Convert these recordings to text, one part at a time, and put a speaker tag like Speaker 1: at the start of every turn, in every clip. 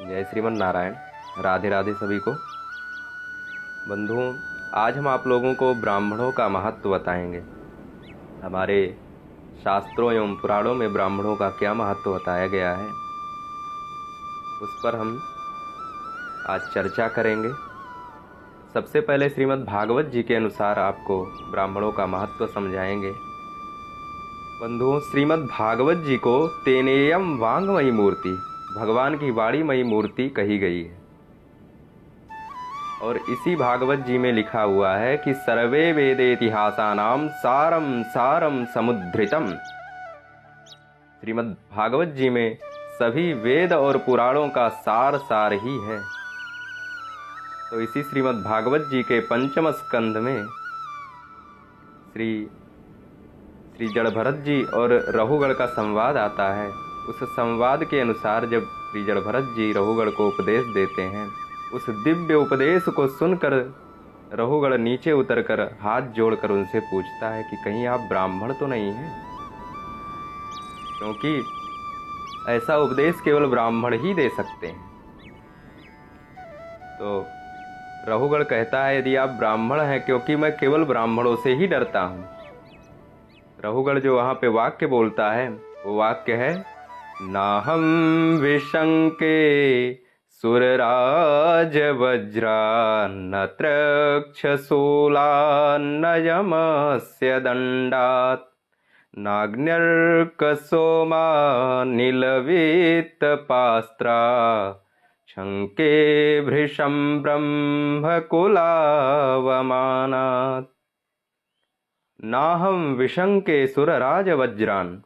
Speaker 1: जय श्रीमन नारायण। राधे राधे सभी को। बंधुओं, आज हम आप लोगों को ब्राह्मणों का महत्व बताएंगे। हमारे शास्त्रों एवं पुराणों में ब्राह्मणों का क्या महत्व बताया गया है, उस पर हम आज चर्चा करेंगे। सबसे पहले श्रीमद् भागवत जी के अनुसार आपको ब्राह्मणों का महत्व समझाएंगे। बंधुओं, श्रीमद् भागवत जी को तेनेयम वांगमयी मूर्ति, भगवान की वाणीमयी मूर्ति कही गई है। और इसी भागवत जी में लिखा हुआ है कि सर्वे वेदे इतिहासानाम सारम सारम समुद्धृतम। श्रीमद् भागवत जी में सभी वेद और पुराणों का सार सार ही है। तो इसी श्रीमद् भागवत जी के पंचम स्कंध में श्री जड़भरत जी और रहुगण का संवाद आता है। उस संवाद के अनुसार जब श्री जड़भरत जी रहुगण को उपदेश देते हैं, उस दिव्य उपदेश को सुनकर रहुगण नीचे उतरकर हाथ जोड़कर उनसे पूछता है कि कहीं आप ब्राह्मण तो नहीं हैं, क्योंकि ऐसा उपदेश केवल ब्राह्मण ही दे सकते हैं। तो रहुगण कहता है, यदि आप ब्राह्मण हैं, क्योंकि मैं केवल ब्राह्मणों से ही डरता हूँ। रहुगण जो वहाँ पे वाक्य बोलता है, वो वाक्य है, नाहं विशंके सुरराज वज्रा न त्रक्षशूला न यमस्य दंडात् नाग्न्यर्कसोमा नीलवीतपास्त्रा शंके भृशं ब्रह्मकुलावमानात्। नाहं विशंके सुरराज वज्रान,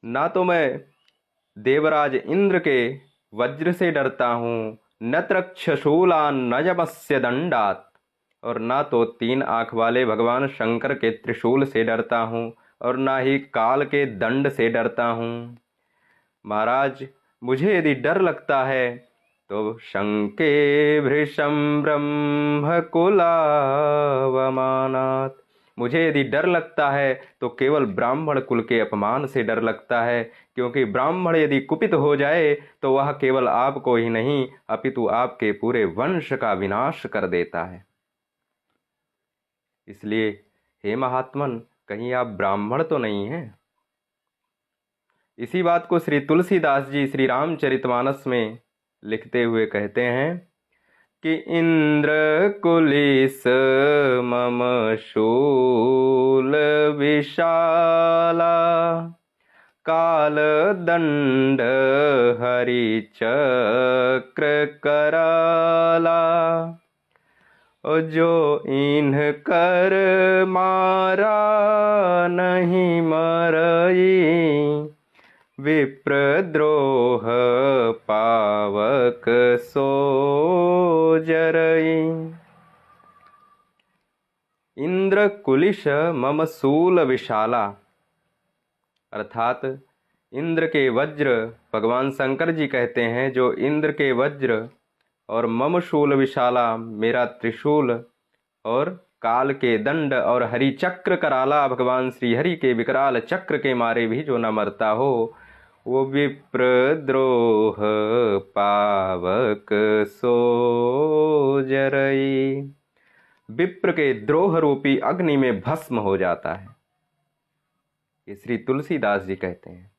Speaker 1: ना तो मैं देवराज इंद्र के वज्र से डरता हूँ, न त्रक्षशूलान न यमस्य दंडात, और ना तो तीन आँख वाले भगवान शंकर के त्रिशूल से डरता हूँ, और ना ही काल के दंड से डरता हूँ। महाराज, मुझे यदि डर लगता है तो शंके भृशं ब्रह्मकुलावमानात्, मुझे यदि डर लगता है तो केवल ब्राह्मण कुल के अपमान से डर लगता है, क्योंकि ब्राह्मण यदि कुपित हो जाए तो वह केवल आपको ही नहीं अपितु आपके पूरे वंश का विनाश कर देता है। इसलिए हे महात्मन, कहीं आप ब्राह्मण तो नहीं हैं। इसी बात को श्री तुलसीदास जी श्री रामचरितमानस में लिखते हुए कहते हैं कि इंद्र कुलिस मम शूल विशाला काल दंड हरि चक्र कराला, जो इन्ह कर मारा नहीं मरई विप्रद्रोह पावक सो जरई। इंद्र कुलिश मम शूल विशाला, अर्थात इंद्र के वज्र, भगवान शंकर जी कहते हैं, जो इंद्र के वज्र और मम शूल विशाला, मेरा त्रिशूल, और काल के दंड और हरि चक्र कराला, भगवान श्री हरि के विकराल चक्र के मारे भी जो न मरता हो, वो विप्रद्रोह पावक सो जरई, विप्र के द्रोह रूपी अग्नि में भस्म हो जाता है। ये श्री तुलसीदास जी कहते हैं।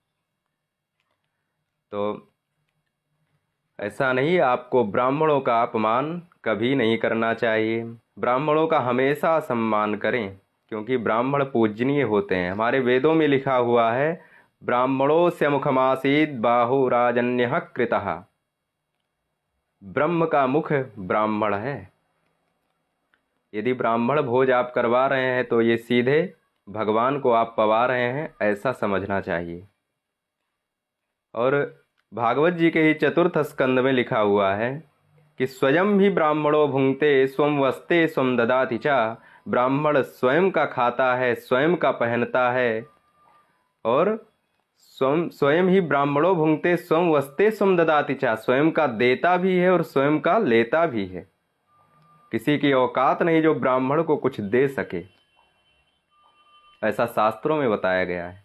Speaker 1: तो ऐसा नहीं, आपको ब्राह्मणों का अपमान कभी नहीं करना चाहिए। ब्राह्मणों का हमेशा सम्मान करें, क्योंकि ब्राह्मण पूजनीय होते हैं। हमारे वेदों में लिखा हुआ है, ब्राह्मणों से मुखमासीद बाहु राजन्य कृतः, ब्रह्म का मुख ब्राह्मण है। यदि ब्राह्मण भोज आप करवा रहे हैं तो ये सीधे भगवान को आप पवा रहे हैं, ऐसा समझना चाहिए। और भागवत जी के ही चतुर्थ स्कंद में लिखा हुआ है कि स्वयं भी ब्राह्मणों भुंक्ते स्वं वस्ते स्वं ददाति च, ब्राह्मण स्वयं का खाता है, स्वयं का पहनता है, और स्वयं ही ब्राह्मणों भुंक्ते स्वं वस्ते स्वं ददाति च, स्वयं का देता भी है और स्वयं का लेता भी है। किसी की औकात नहीं जो ब्राह्मण को कुछ दे सके, ऐसा शास्त्रों में बताया गया है।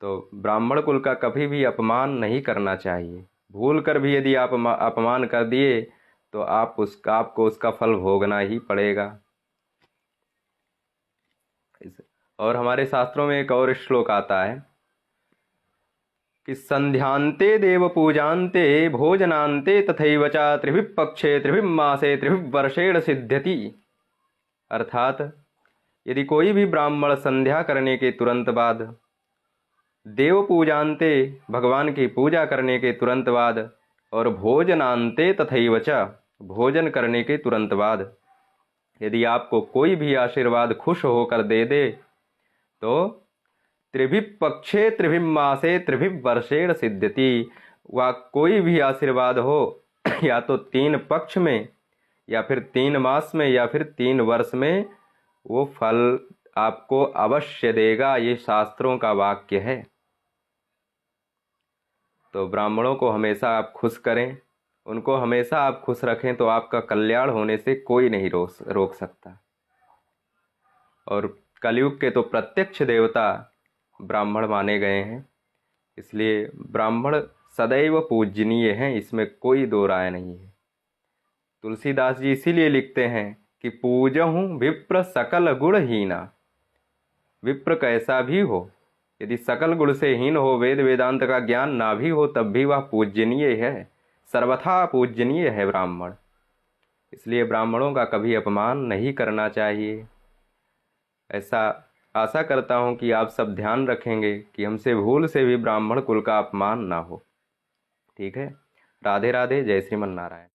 Speaker 1: तो ब्राह्मण कुल का कभी भी अपमान नहीं करना चाहिए। भूल कर भी यदि आप अपमान कर दिए तो आपको उसका फल भोगना ही पड़ेगा। और हमारे शास्त्रों में एक और श्लोक आता है कि संध्यांते देव पूजान्ते भोजनान्ते तथैव च त्रिभिः पक्षे त्रिभिः मासे त्रिभिः वर्षेण सिद्ध्यति। अर्थात यदि कोई भी ब्राह्मण संध्या करने के तुरंत बाद, देव पूजान्ते भगवान की पूजा करने के तुरंत बाद, और भोजनान्ते तथैव च भोजन करने के तुरंत बाद यदि आपको कोई भी आशीर्वाद खुश होकर दे दे तो त्रिभिः पक्षे त्रिभिः मासे त्रिभिः वर्षेण सिद्ध्यति। वह कोई भी आशीर्वाद हो या तो 3 पक्ष में या फिर 3 मास में या फिर 3 वर्ष में वो फल आपको अवश्य देगा। ये शास्त्रों का वाक्य है। तो ब्राह्मणों को हमेशा आप खुश करें, उनको हमेशा आप खुश रखें तो आपका कल्याण होने से कोई नहीं रोक सकता। और कलयुग के तो प्रत्यक्ष देवता ब्राह्मण माने गए हैं, इसलिए ब्राह्मण सदैव पूजनीय हैं, इसमें कोई दो राय नहीं है। तुलसीदास जी इसीलिए लिखते हैं कि पूजहूँ विप्र सकल गुणहीना। विप्र कैसा भी हो, यदि सकल गुण से हीन हो, वेद वेदांत का ज्ञान ना भी हो, तब भी वह पूजनीय है, सर्वथा पूजनीय है ब्राह्मण। इसलिए ब्राह्मणों का कभी अपमान नहीं करना चाहिए। ऐसा आशा करता हूँ कि आप सब ध्यान रखेंगे कि हमसे भूल से भी ब्राह्मण कुल का अपमान ना हो। ठीक है। राधे राधे। जय श्रीमन नारायण।